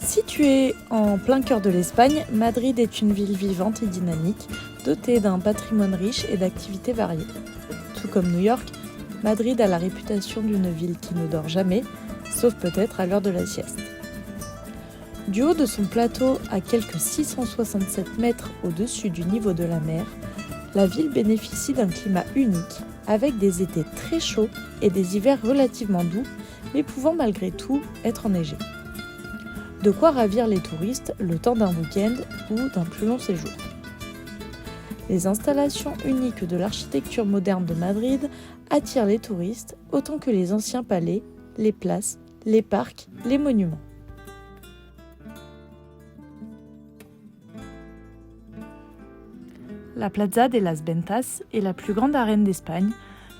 Située en plein cœur de l'Espagne, Madrid est une ville vivante et dynamique, dotée d'un patrimoine riche et d'activités variées. Tout comme New York, Madrid a la réputation d'une ville qui ne dort jamais, sauf peut-être à l'heure de la sieste. Du haut de son plateau, à quelques 667 mètres au-dessus du niveau de la mer, la ville bénéficie d'un climat unique, avec des étés très chauds et des hivers relativement doux, mais pouvant malgré tout être enneigés. De quoi ravir les touristes le temps d'un week-end ou d'un plus long séjour. Les installations uniques de l'architecture moderne de Madrid attirent les touristes autant que les anciens palais, les places, les parcs, les monuments. La Plaza de las Ventas est la plus grande arène d'Espagne,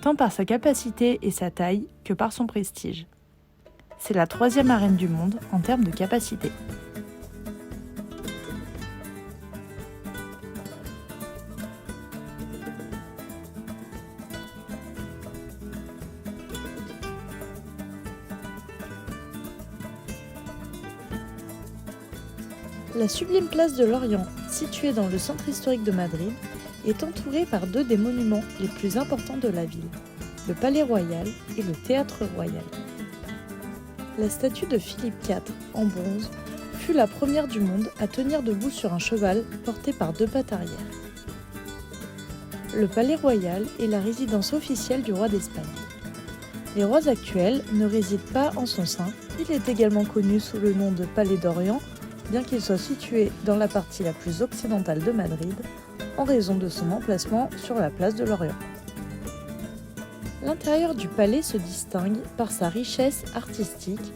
tant par sa capacité et sa taille que par son prestige. C'est la 3e arène du monde en termes de capacité. La sublime place de l'Orient, située dans le centre historique de Madrid, est entourée par 2 des monuments les plus importants de la ville, le Palais Royal et le Théâtre Royal. La statue de Philippe IV, en bronze, fut la première du monde à tenir debout sur un cheval porté par 2 pattes arrière. Le Palais Royal est la résidence officielle du roi d'Espagne. Les rois actuels ne résident pas en son sein, il est également connu sous le nom de Palais d'Orient, bien qu'il soit situé dans la partie la plus occidentale de Madrid, en raison de son emplacement sur la place de l'Orient. L'intérieur du palais se distingue par sa richesse artistique,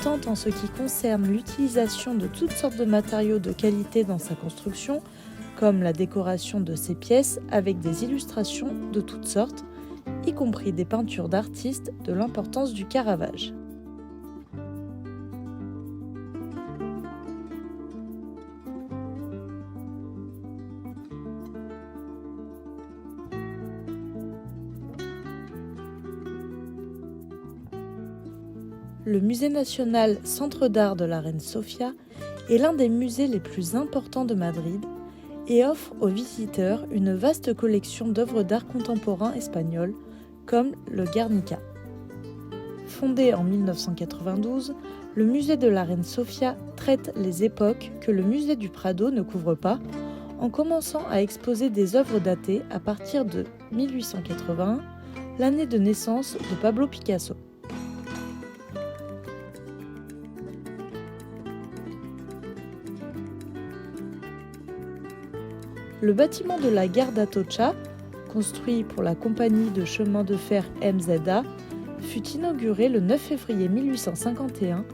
tant en ce qui concerne l'utilisation de toutes sortes de matériaux de qualité dans sa construction, comme la décoration de ses pièces avec des illustrations de toutes sortes, y compris des peintures d'artistes de l'importance du Caravage. Le musée national Centre d'art de la Reine Sofia est l'un des musées les plus importants de Madrid et offre aux visiteurs une vaste collection d'œuvres d'art contemporain espagnoles comme le Guernica. Fondé en 1992, le musée de la Reine Sofia traite les époques que le musée du Prado ne couvre pas, en commençant à exposer des œuvres datées à partir de 1881, l'année de naissance de Pablo Picasso. Le bâtiment de la gare d'Atocha, construit pour la compagnie de chemin de fer MZA, fut inauguré le 9 février 1851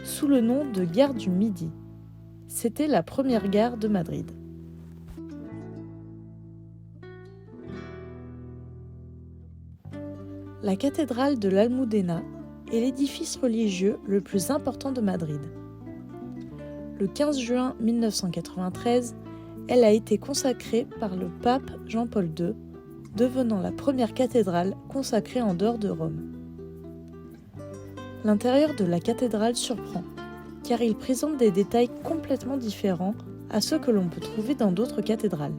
sous le nom de gare du Midi. C'était la première gare de Madrid. La cathédrale de l'Almudena est l'édifice religieux le plus important de Madrid. Le 15 juin 1993, elle a été consacrée par le pape Jean-Paul II, devenant la première cathédrale consacrée en dehors de Rome. L'intérieur de la cathédrale surprend, car il présente des détails complètement différents à ceux que l'on peut trouver dans d'autres cathédrales.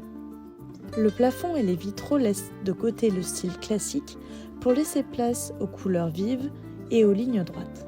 Le plafond et les vitraux laissent de côté le style classique pour laisser place aux couleurs vives et aux lignes droites.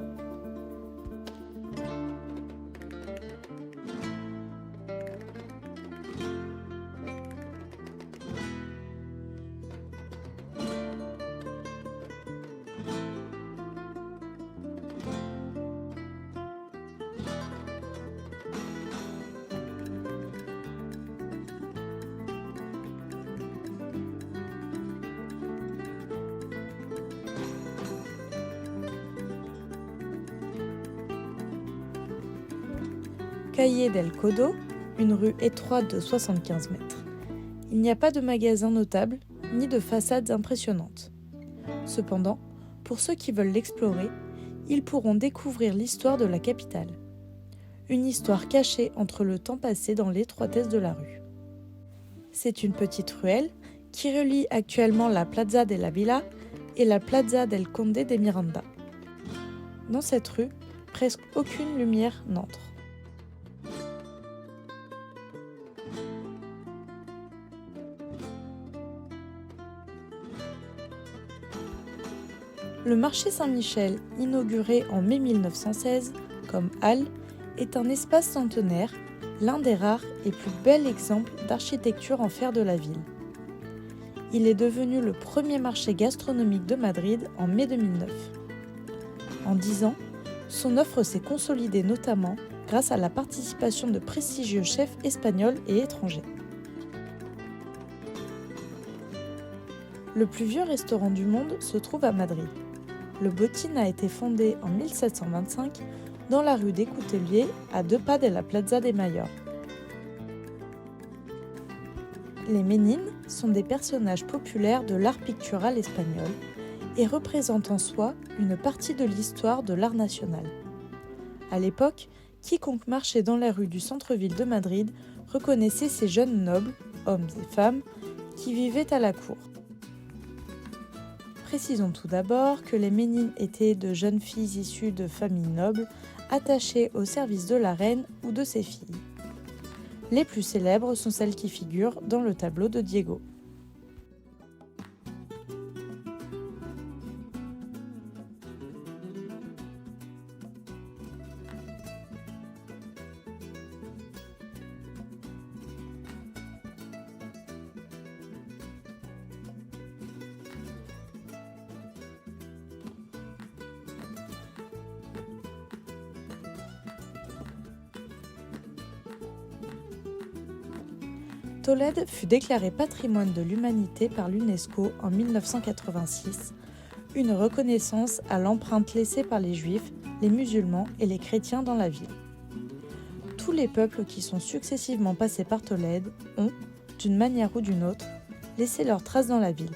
Calle del Codo, une rue étroite de 75 mètres. Il n'y a pas de magasins notables, ni de façades impressionnantes. Cependant, pour ceux qui veulent l'explorer, ils pourront découvrir l'histoire de la capitale. Une histoire cachée entre le temps passé dans l'étroitesse de la rue. C'est une petite ruelle qui relie actuellement la Plaza de la Villa et la Plaza del Conde de Miranda. Dans cette rue, presque aucune lumière n'entre. Le marché Saint-Michel, inauguré en mai 1916 comme halle, est un espace centenaire, l'un des rares et plus bels exemples d'architecture en fer de la ville. Il est devenu le premier marché gastronomique de Madrid en mai 2009. En 10 ans, son offre s'est consolidée notamment grâce à la participation de prestigieux chefs espagnols et étrangers. Le plus vieux restaurant du monde se trouve à Madrid. Le Botín a été fondé en 1725 dans la rue des Couteliers, à 2 pas de la Plaza de Mayor. Les Ménines sont des personnages populaires de l'art pictural espagnol et représentent en soi une partie de l'histoire de l'art national. À l'époque, quiconque marchait dans la rue du centre-ville de Madrid reconnaissait ces jeunes nobles, hommes et femmes, qui vivaient à la cour. Précisons tout d'abord que les Ménines étaient de jeunes filles issues de familles nobles, attachées au service de la reine ou de ses filles. Les plus célèbres sont celles qui figurent dans le tableau de Diego. Tolède fut déclaré patrimoine de l'humanité par l'UNESCO en 1986, une reconnaissance à l'empreinte laissée par les Juifs, les musulmans et les chrétiens dans la ville. Tous les peuples qui sont successivement passés par Tolède ont, d'une manière ou d'une autre, laissé leurs traces dans la ville.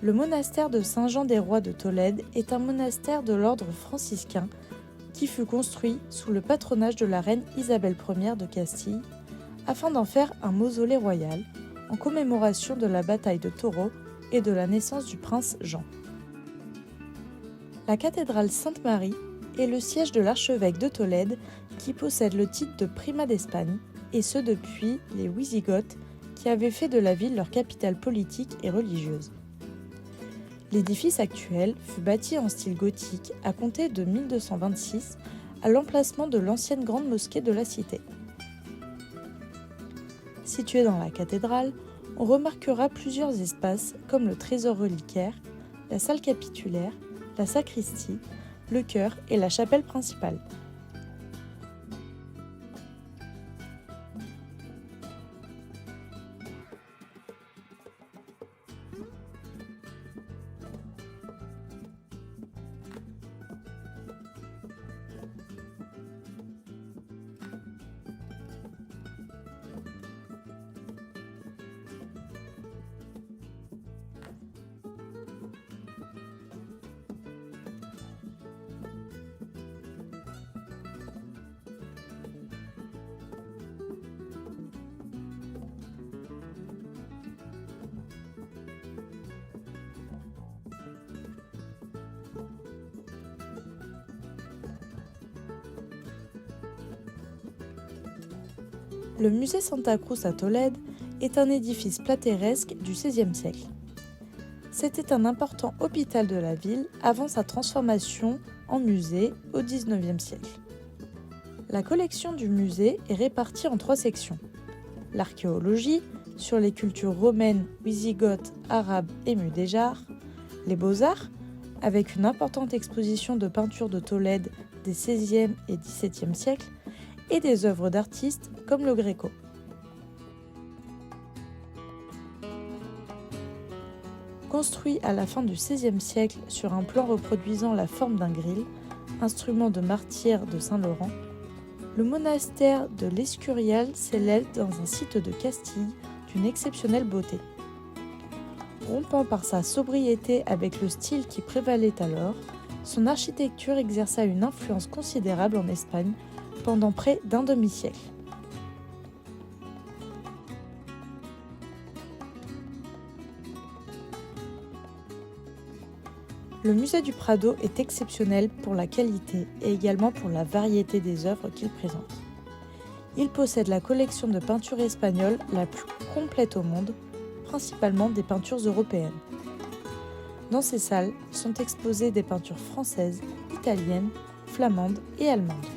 Le monastère de Saint-Jean-des-Rois de Tolède est un monastère de l'ordre franciscain qui fut construit sous le patronage de la reine Isabelle Ier de Castille afin d'en faire un mausolée royal en commémoration de la bataille de Toro et de la naissance du prince Jean. La cathédrale Sainte-Marie est le siège de l'archevêque de Tolède qui possède le titre de primat d'Espagne, et ce depuis les Wisigoths qui avaient fait de la ville leur capitale politique et religieuse. L'édifice actuel fut bâti en style gothique à compter de 1226 à l'emplacement de l'ancienne grande mosquée de la cité. Situé dans la cathédrale, on remarquera plusieurs espaces comme le trésor reliquaire, la salle capitulaire, la sacristie, le chœur et la chapelle principale. Le musée Santa Cruz à Tolède est un édifice platéresque du XVIe siècle. C'était un important hôpital de la ville avant sa transformation en musée au XIXe siècle. La collection du musée est répartie en 3 sections. L'archéologie, sur les cultures romaines, wisigothes, arabes et mudéjars. Les beaux-arts, avec une importante exposition de peintures de Tolède des XVIe et XVIIe siècles, et des œuvres d'artistes comme le Gréco. Construit à la fin du XVIe siècle sur un plan reproduisant la forme d'un gril, instrument de martyre de Saint-Laurent, le monastère de l'Escurial s'élève dans un site de Castille d'une exceptionnelle beauté. Rompant par sa sobriété avec le style qui prévalait alors, son architecture exerça une influence considérable en Espagne pendant près d'un demi-siècle. Le musée du Prado est exceptionnel pour la qualité et également pour la variété des œuvres qu'il présente. Il possède la collection de peintures espagnoles la plus complète au monde, principalement des peintures européennes. Dans ces salles sont exposées des peintures françaises, italiennes, flamandes et allemandes.